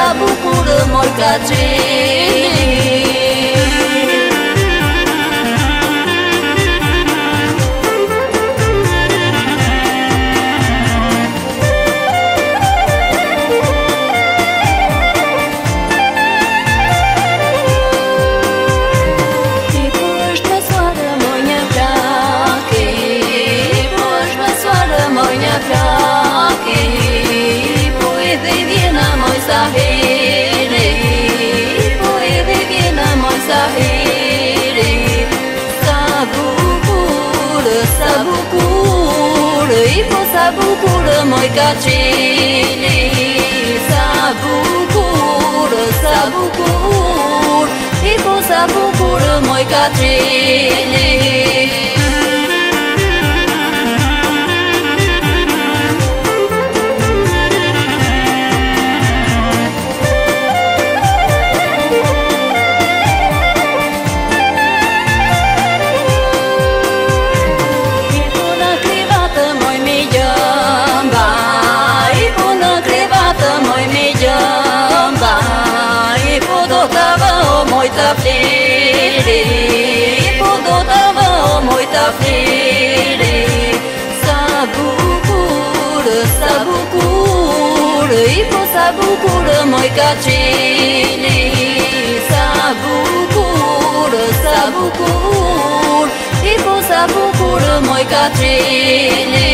sa bucură moica cele. Sa bucură moica cele, sa bucur, sa bucură moica cele. Moita flere, podotava o moita flere. Sa bucură, ipo sa bucură moica cele. Sa bucur, ipo sa bucură moica cele.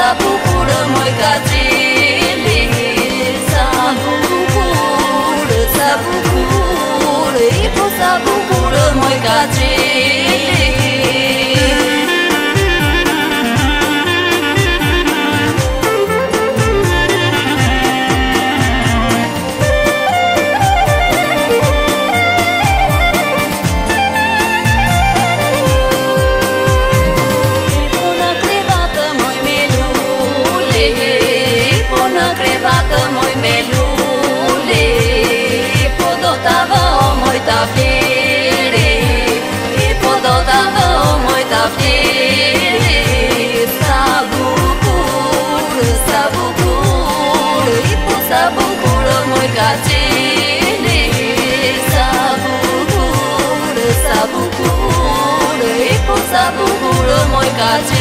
Sa bucură moica cele, sa bucur, ipo sa bucură moica cele. Moita flere, podotava o moita flere. Sa bucur, ipo sa bucură moica cele. Sa bucur, ipo sa bucură moica cele.